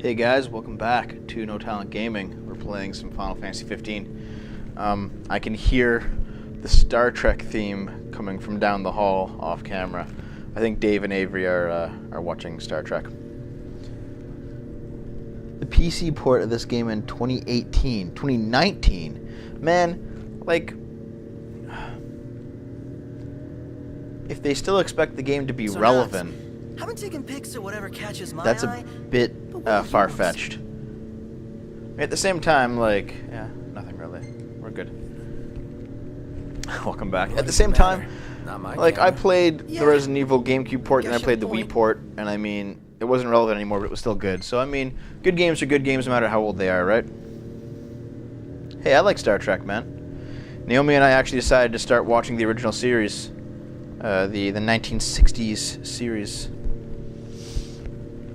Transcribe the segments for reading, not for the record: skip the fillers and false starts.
Hey guys, welcome back to No Talent Gaming. We're playing some Final Fantasy 15. I can hear the Star Trek theme coming from down the hall off camera. I think Dave and Avery are watching Star Trek. The PC port of this game in 2019, man, like, if they still expect the game to be relevant, haven't taken pics or whatever catches my that's eye. a bit far-fetched. At the same time, like, yeah, nothing really. We're good. Welcome back. At the same time, like, I played the Resident Evil GameCube port and I played the Wii port, and I mean, it wasn't relevant anymore, but it was still good. So, I mean, good games are good games no matter how old they are, right? Hey, I like Star Trek, man. Naomi and I actually decided to start watching the original series, the 1960s series.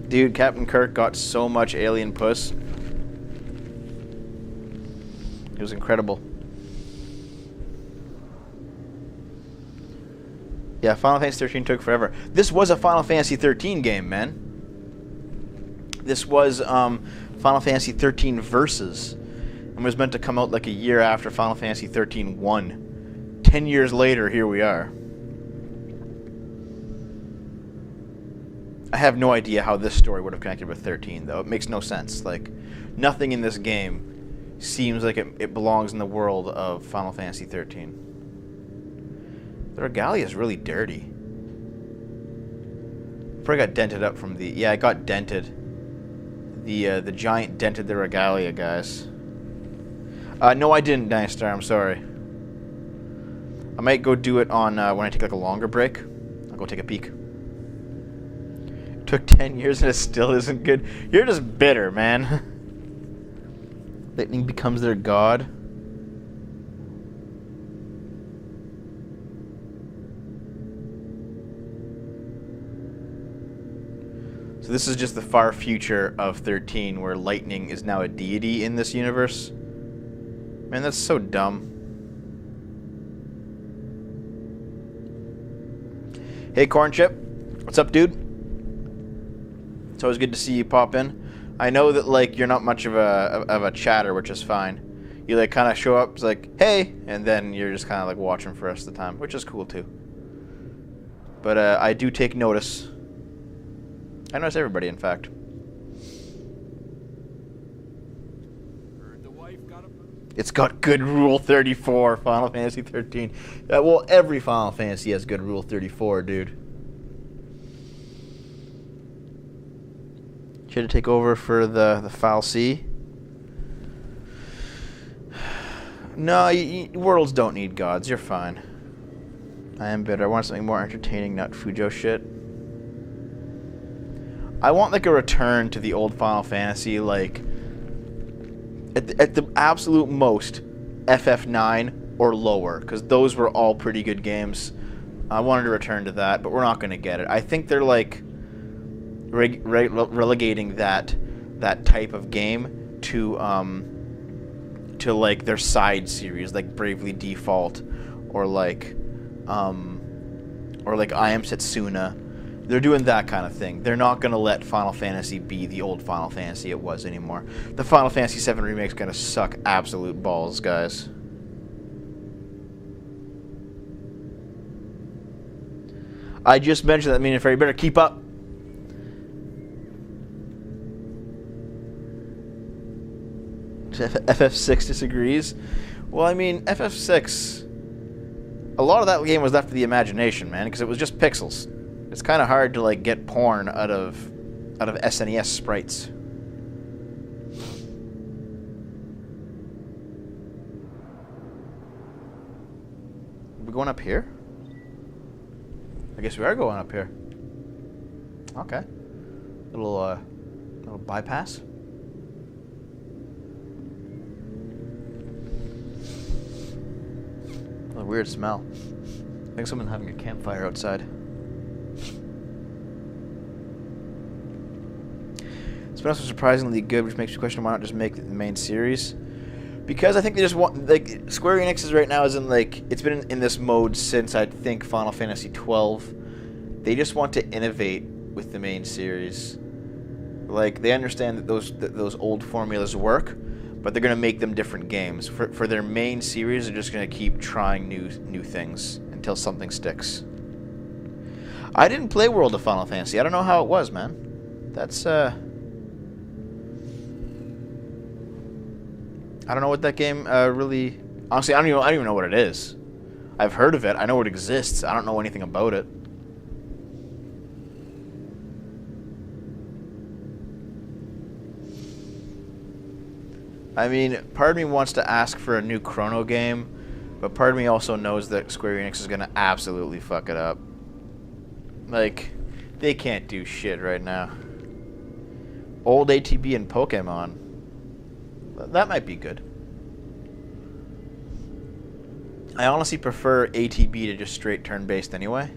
Dude, Captain Kirk got so much alien puss. It was incredible. Yeah, Final Fantasy 13 took forever. This was a Final Fantasy 13 game, man. This was Final Fantasy 13 Versus, and was meant to come out like a year after Final Fantasy 13 1. 10 years later, here we are. I have no idea how this story would have connected with 13, though. It makes no sense. Like, nothing in this game seems like it belongs in the world of Final Fantasy 13. The regalia is really dirty. Probably got dented up from the... Yeah, it got dented. The giant dented the regalia, guys. No, I didn't, Dynastar. I'm sorry. I might go do it on when I take like a longer break. I'll go take a peek. Took 10 years and it still isn't good. You're just bitter, man. Lightning becomes their god. So this is just the far future of 13, where lightning is now a deity in this universe. Man, that's so dumb. Hey, Corn Chip. What's up, dude? It's always good to see you pop in. I know that, like, you're not much of a chatter, which is fine. You, like, kind of show up, it's like, hey, and then you're just kind of, like, watching for the rest of the time, which is cool, too. But I do take notice. I notice everybody, in fact. It's got good Rule 34, Final Fantasy 13. Well, every Final Fantasy has good Rule 34, dude. Here to take over for the Foul C. No, worlds don't need gods. You're fine. I am bitter. I want something more entertaining, not Fujo shit. I want like a return to the old Final Fantasy, like at the absolute most FF9 or lower, because those were all pretty good games. I wanted to return to that, but we're not going to get it. I think they're like relegating that type of game to like their side series, like Bravely Default, or like I Am Setsuna. They're doing that kind of thing. They're not going to let Final Fantasy be the old Final Fantasy it was anymore. The Final Fantasy VII Remake's going to suck absolute balls, guys. I just mentioned that, meaning you better keep up. FF6 disagrees. Well, I mean, FF6, a lot of that game was left to the imagination, man, because it was just pixels. It's kind of hard to like get porn out of SNES sprites. Are we going up here? I guess we are going up here. Okay. Little bypass. A weird smell. I think someone's having a campfire outside. It's been also surprisingly good, which makes me question why not just make the main series. Because I think they just want, like, Square Enix right now is in, like, it's been in this mode since, I think, Final Fantasy 12. They just want to innovate with the main series. Like, they understand that those old formulas work, but they're gonna make them different games. For their main series, they're just gonna keep trying new things until something sticks. I didn't play World of Final Fantasy. I don't know how it was, man. That's I don't know what that game really. Honestly, I don't even know what it is. I've heard of it. I know it exists. I don't know anything about it. I mean, part of me wants to ask for a new Chrono game, but part of me also knows that Square Enix is going to absolutely fuck it up. Like, they can't do shit right now. Old ATB and Pokemon. That might be good. I honestly prefer ATB to just straight turn-based anyway.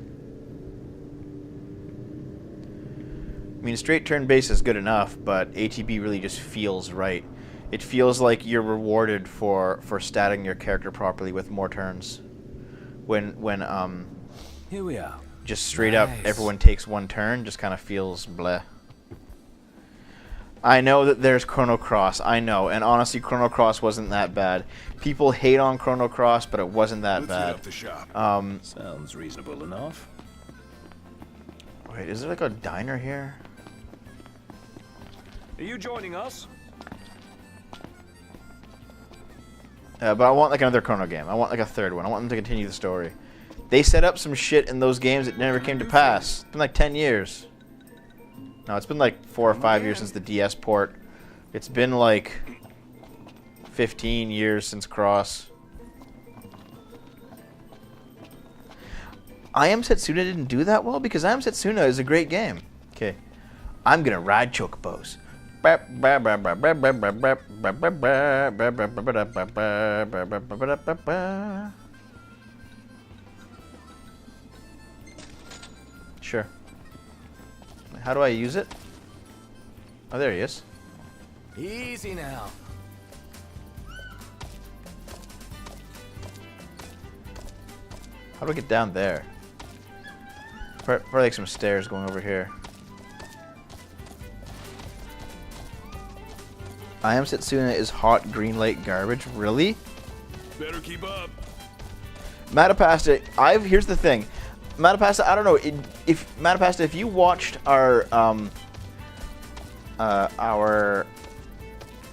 I mean, straight turn-based is good enough, but ATB really just feels right. It feels like you're rewarded for statting your character properly with more turns. When Here we are. Just straight up everyone takes one turn, just kind of feels bleh. I know that there's Chrono Cross, I know, and honestly Chrono Cross wasn't that bad. People hate on Chrono Cross, but it wasn't that bad. Sounds reasonable enough. Wait, is there like a diner here? Are you joining us? But I want like another Chrono game. I want like a third one. I want them to continue the story. They set up some shit in those games that never came to pass. It's been like 10 years. No, it's been like 4 or 5 years since the DS port. It's been like 15 years since Cross. I Am Setsuna didn't do that well because I Am Setsuna is a great game. Okay. I'm gonna ride chocobos. Sure. How do I use it? Oh, there he is. Easy now. How do I get down there? Probably like some stairs going over here. I Am Setsuna is hot green light garbage. Really? Better keep up. Matapasta, here's the thing. Matapasta, I don't know if Matapasta, if you watched our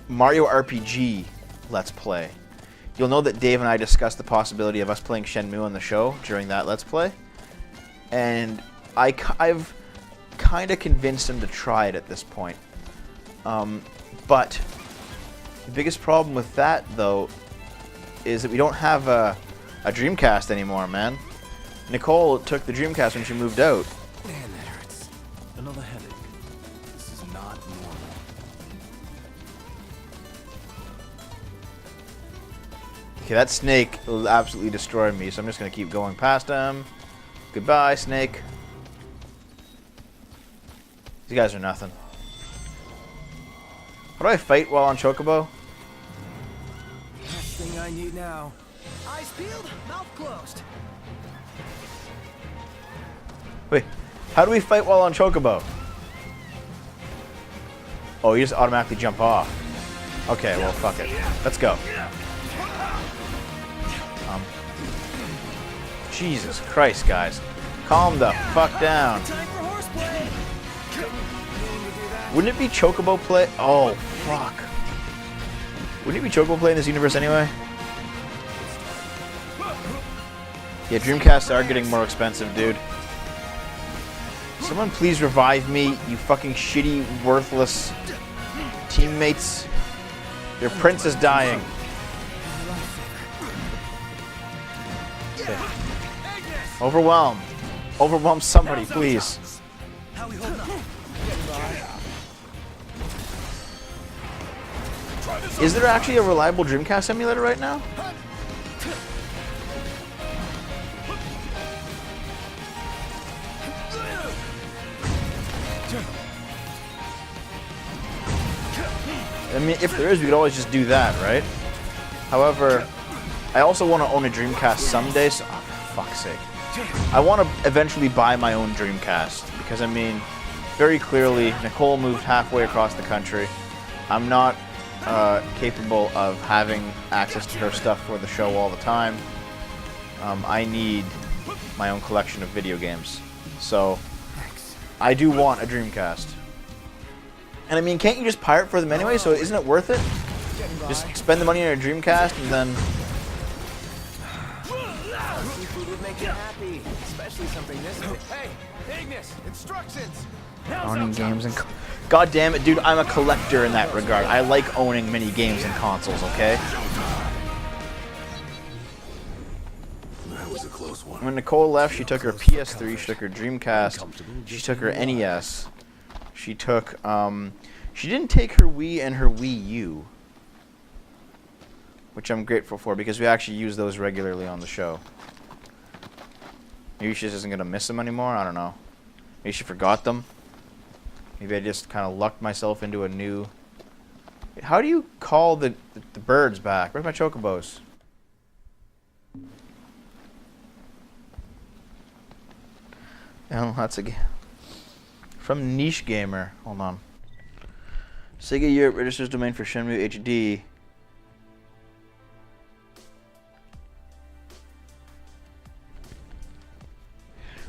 Mario RPG Let's Play, you'll know that Dave and I discussed the possibility of us playing Shenmue on the show during that Let's Play, and I've kind of convinced him to try it at this point. But the biggest problem with that, though, is that we don't have a Dreamcast anymore, man. Nicole took the Dreamcast when she moved out. Man, that hurts. Another headache. This is not normal. Okay, that snake will absolutely destroy me, so I'm just going to keep going past him. Goodbye, snake. These guys are nothing. How do I fight while on Chocobo? Last thing I need now. Eyes peeled, mouth closed. Wait, how do we fight while on Chocobo? Oh, you just automatically jump off. Okay, well, fuck it. Let's go. Jesus Christ, guys. Calm the fuck down. Time for horseplay. Wouldn't it be Chocobo play? Oh, fuck. Wouldn't it be Chocobo play in this universe anyway? Yeah, Dreamcasts are getting more expensive, dude. Someone please revive me, you fucking shitty, worthless teammates. Your prince is dying. Okay. Overwhelm. Overwhelm somebody, please. How we holding up? Is there actually a reliable Dreamcast emulator right now? I mean, if there is, we could always just do that, right? However, I also want to own a Dreamcast someday, so... Oh, for fuck's sake. I want to eventually buy my own Dreamcast, because, I mean, very clearly, Nicole moved halfway across the country. I'm not capable of having access to her stuff for the show all the time. I need my own collection of video games. So, I do want a Dreamcast. And I mean, can't you just pirate for them anyway? So isn't it worth it? Just spend the money on a Dreamcast and then... Seafood would make you happy, especially something this big. Hey, Ignis, instructions. Owning games and... God damn it, dude, I'm a collector in that regard. I like owning many games and consoles, okay? That was a close one. When Nicole left, she took her PS3, she took her Dreamcast, she took her NES, she took, she didn't take her Wii and her Wii U, which I'm grateful for because we actually use those regularly on the show. Maybe she just isn't going to miss them anymore, I don't know. Maybe she forgot them. Maybe I just kind of lucked myself into a new... How do you call the birds back? Where's my chocobos? Oh, that's a... From Niche Gamer. Hold on. Sega Europe registers domain for Shenmue HD.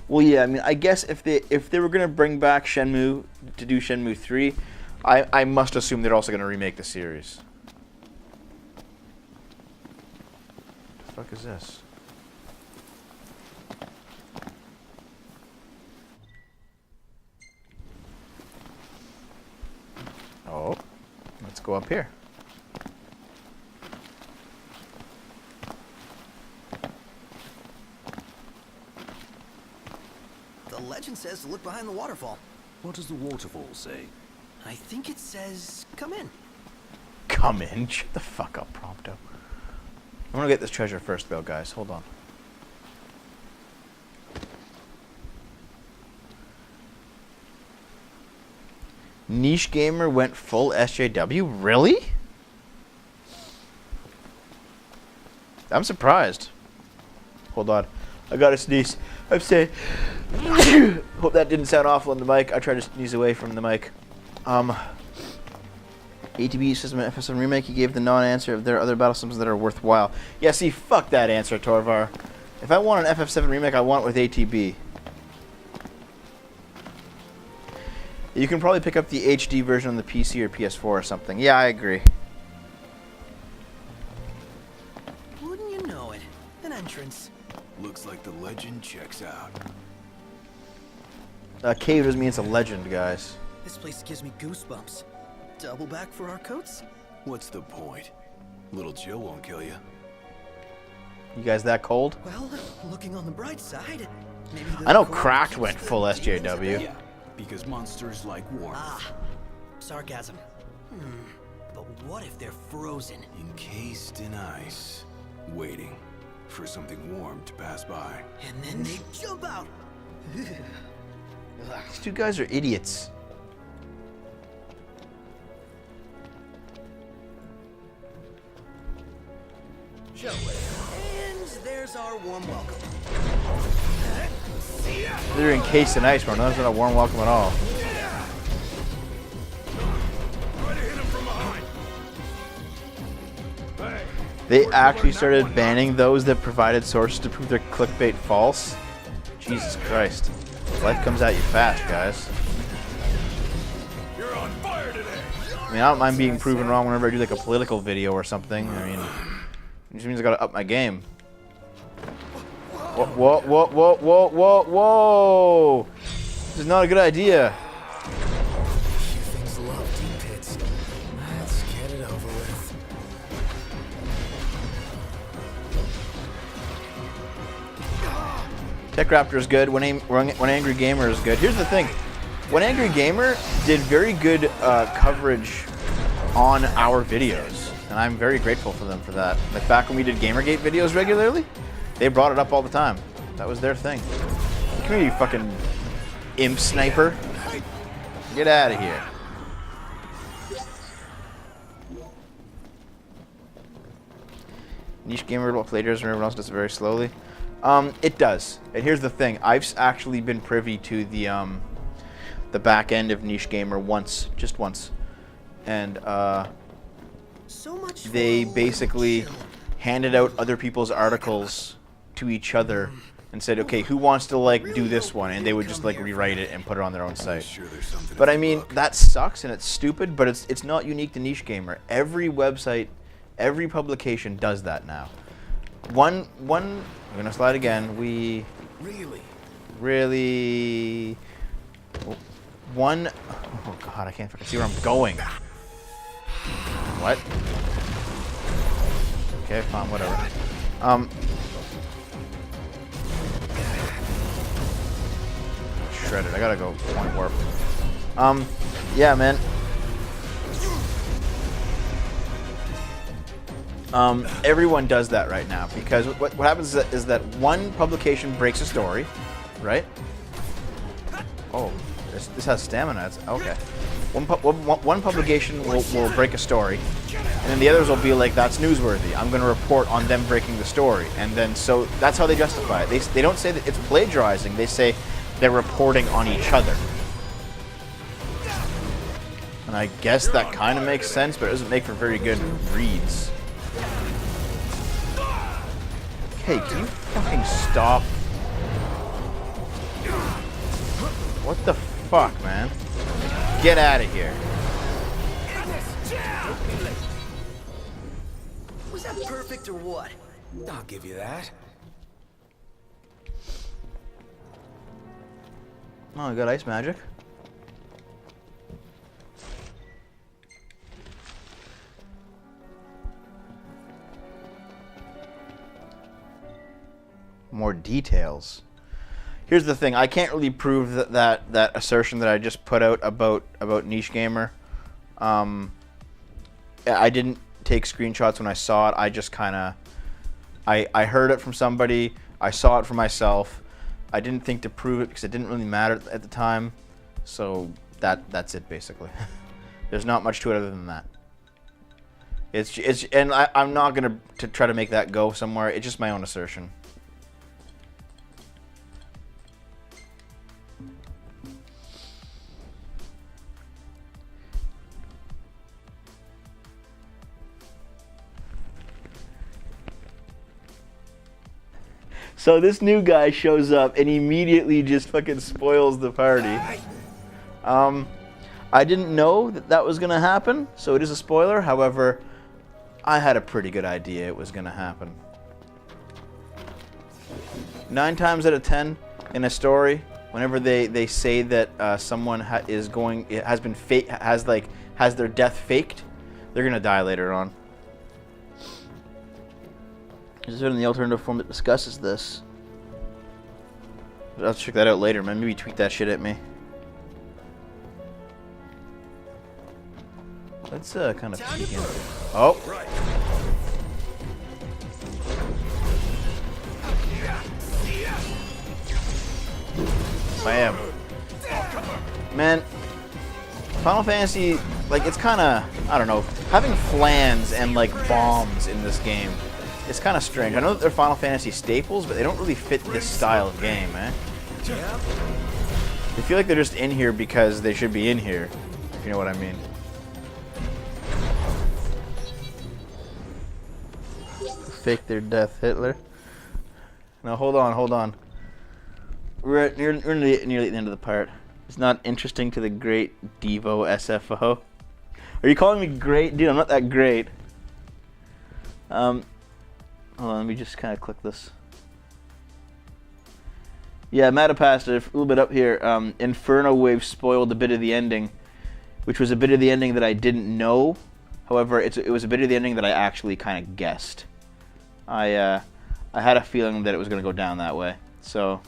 Well, yeah, I mean, I guess if they were gonna bring back Shenmue to do Shenmue 3, I must assume they're also gonna remake the series. What the fuck is this? Oh, let's go up here. The legend says to look behind the waterfall. What does the waterfall say? I think it says, come in. Come in. Shut the fuck up, Prompto. I'm gonna get this treasure first, though, guys. Hold on. Niche Gamer went full SJW? Really? I'm surprised. Hold on. I gotta sneeze. I'm saying... Hope that didn't sound awful on the mic. I tried to sneeze away from the mic. ATB System FF7 Remake, he gave the non-answer of their other battle systems that are worthwhile. Yeah, see, fuck that answer, Torvar. If I want an FF7 Remake, I want it with ATB. You can probably pick up the HD version on the PC or PS4 or something. Yeah, I agree. Wouldn't you know it? An entrance. Looks like the legend checks out. Cave doesn't mean it's a legend, guys. This place gives me goosebumps. Double back for our coats? What's the point? Little Joe won't kill you. You guys that cold? Well, looking on the bright side, maybe I know Cracked went full SJW. Yeah, because monsters like warmth. Ah, sarcasm. But what if they're frozen? Encased in ice, waiting for something warm to pass by. And then they jump out. These two guys are idiots. And there's our warm welcome. They're encased in ice, bro. No, that's not a warm welcome at all. They actually started banning those that provided sources to prove their clickbait false. Jesus Christ. Life comes at you fast, guys. You're on fire today. I mean, I don't mind being proven wrong whenever I do like a political video or something. I mean, it just means I gotta up my game. Whoa, whoa, whoa, whoa, whoa, whoa, whoa! This is not a good idea. Things love deep pits. Let's get it over with. Tech Raptor is good. When Angry Gamer is good. Here's the thing. When Angry Gamer did very good coverage on our videos, and I'm very grateful for them for that. Like back when we did Gamergate videos regularly, they brought it up all the time. That was their thing. Come here, you fucking imp sniper. Get out of here. Niche Gamer will play and everyone else does it very slowly. It does. And here's the thing. I've actually been privy to the the back end of Niche Gamer once, just once, and they basically handed out other people's articles to each other and said, okay, who wants to like do this one? And they would just like rewrite it and put it on their own site. But I mean, that sucks and it's stupid, but it's not unique to Niche Gamer. Every website, every publication does that now. I'm gonna slide again. Oh god, I can't fucking see where I'm going. What? Okay, fine, whatever. Shredded. I gotta go point warp. Yeah, man. Everyone does that right now because what happens is that one publication breaks a story, right? Oh, this has stamina. It's okay. One publication will break a story, and then the others will be like, that's newsworthy. I'm going to report on them breaking the story. And then, so that's how they justify it. They don't say that it's plagiarizing. They say they're reporting on each other. And I guess that kind of makes sense, but it doesn't make for very good reads. Hey, can you fucking stop? What the fuck, man? Get out of here. Was that perfect or what? I'll give you that. Oh, I got ice magic. More details. Here's the thing, I can't really prove that assertion that I just put out about Niche Gamer. I didn't take screenshots when I saw it. I just kind of, I heard it from somebody. I saw it for myself. I didn't think to prove it because it didn't really matter at the time. So that's it basically. There's not much to it other than that. And I'm not gonna try to make that go somewhere. It's just my own assertion. So this new guy shows up and immediately just fucking spoils the party. I didn't know that was gonna happen, so it is a spoiler. However, I had a pretty good idea it was gonna happen. 9 times out of 10 in a story, whenever they say that someone has their death faked, they're gonna die later on. Is there an alternative form that discusses this? I'll check that out later, man. Maybe tweet that shit at me. Let's kind of peek in. Oh! Bam. Man, Final Fantasy, like, it's kind of, I don't know, having flans and, like, bombs in this game, it's kind of strange. I know that they're Final Fantasy staples, but they don't really fit this style of game, eh? They feel like they're just in here because they should be in here, if you know what I mean. Fake their death, Hitler. Now, hold on. We're nearly at the end of the part. It's not interesting to the great Devo SFO. Are you calling me great? Dude, I'm not that great. Hold on, let me just kind of click this. Yeah, Matapasta, a little bit up here. Inferno Wave spoiled a bit of the ending, which was a bit of the ending that I didn't know. However, it was a bit of the ending that I actually kind of guessed. I had a feeling that it was going to go down that way. So,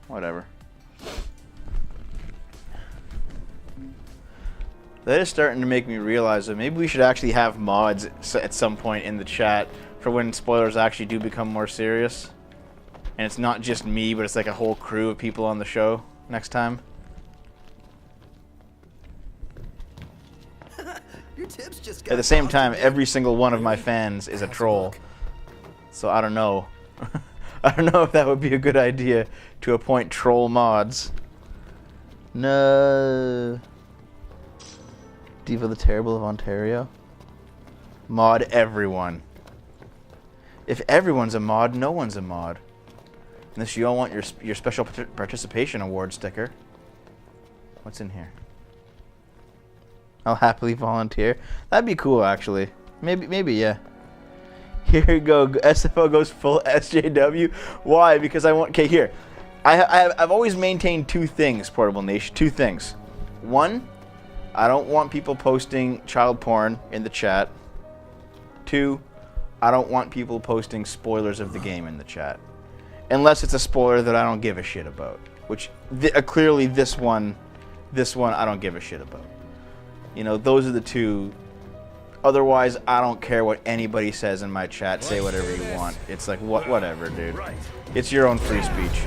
whatever. That is starting to make me realize that maybe we should actually have mods at some point in the chat for when spoilers actually do become more serious. And it's not just me, but it's like a whole crew of people on the show next time. Your tips just At the same time, every single one of my fans is a troll. So I don't know. I don't know if that would be a good idea to appoint troll mods. No. Devo the Terrible of Ontario. Mod everyone. If everyone's a mod, no one's a mod. Unless you all want your special participation award sticker. What's in here? I'll happily volunteer. That'd be cool, actually. Maybe, yeah. Here we go. SFO goes full SJW. Why? Because I want... Okay, here. I've always maintained two things, Portable Nation. Two things. One, I don't want people posting child porn in the chat. Two, I don't want people posting spoilers of the game in the chat. Unless it's a spoiler that I don't give a shit about. Which, clearly this one I don't give a shit about. You know, those are the two. Otherwise, I don't care what anybody says in my chat. Say whatever you want. It's like, whatever, dude. It's your own free speech.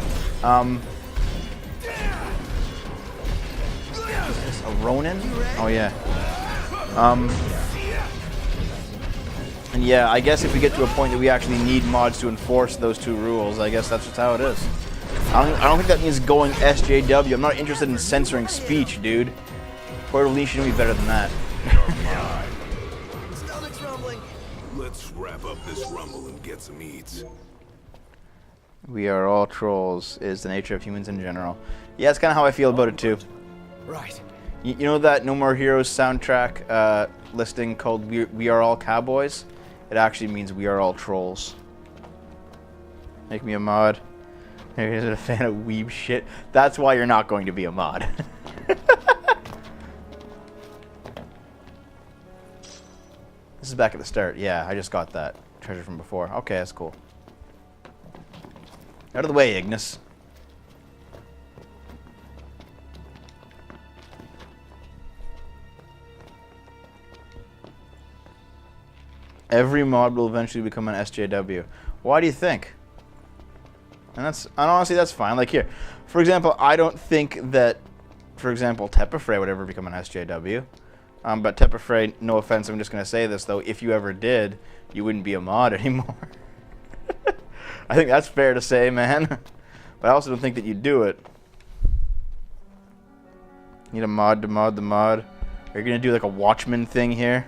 Is this a Ronin? Oh, yeah. And yeah, I guess if we get to a point that we actually need mods to enforce those two rules, I guess that's just how it is. I don't think that means going SJW. I'm not interested in censoring speech, dude. Portable Nation should be better than that. Stomach's rumbling. Let's wrap up this rumble and get some eats. We are all trolls is the nature of humans in general. Yeah, that's kind of how I feel about it too. Right. You know that No More Heroes soundtrack listing called We Are All Cowboys? It actually means we are all trolls. Make me a mod. Maybe you're a fan of weeb shit. That's why you're not going to be a mod. This is back at the start. Yeah, I just got that treasure from before. Okay, that's cool. Out of the way, Ignis. Every mod will eventually become an SJW. Why do you think? And honestly, that's fine. Like here, for example, I don't think that, for example, Tepafray would ever become an SJW. But Tepafray, no offense, I'm just going to say this, though. If you ever did, you wouldn't be a mod anymore. I think that's fair to say, man. But I also don't think that you'd do it. Need a mod to mod the mod. Are you going to do like a Watchman thing here?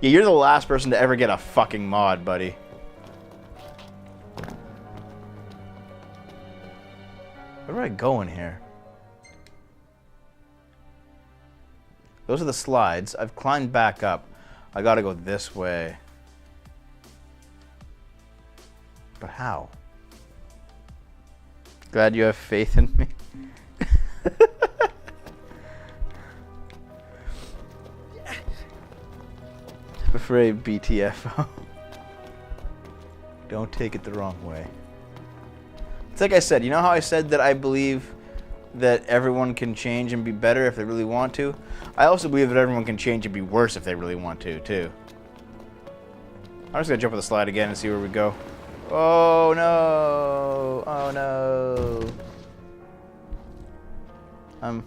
Yeah, you're the last person to ever get a fucking mod, buddy. Where do I go in here? Those are the slides. I've climbed back up. I gotta go this way. But how? Glad you have faith in me. I'm afraid BTFO. Don't take it the wrong way. It's like I said, you know how I said that I believe that everyone can change and be better if they really want to? I also believe that everyone can change and be worse if they really want to, too. I'm just gonna jump on the slide again and see where we go. Oh no! Oh no!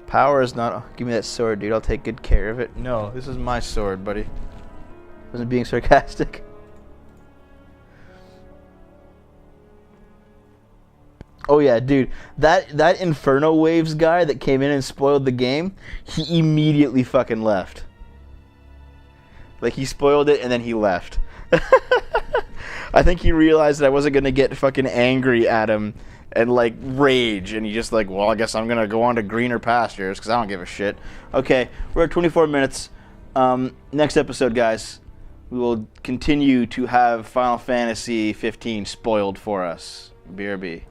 Power is not... Give me that sword, dude. I'll take good care of it. No, this is my sword, buddy. Wasn't being sarcastic. Oh yeah, dude. That Inferno Waves guy that came in and spoiled the game, he immediately fucking left. Like, he spoiled it and then he left. I think he realized that I wasn't gonna get fucking angry at him and like rage, and he just like, well, I guess I'm gonna go on to greener pastures because I don't give a shit. Okay, we're at 24 minutes. Next episode, guys, we will continue to have Final Fantasy 15 spoiled for us. BRB.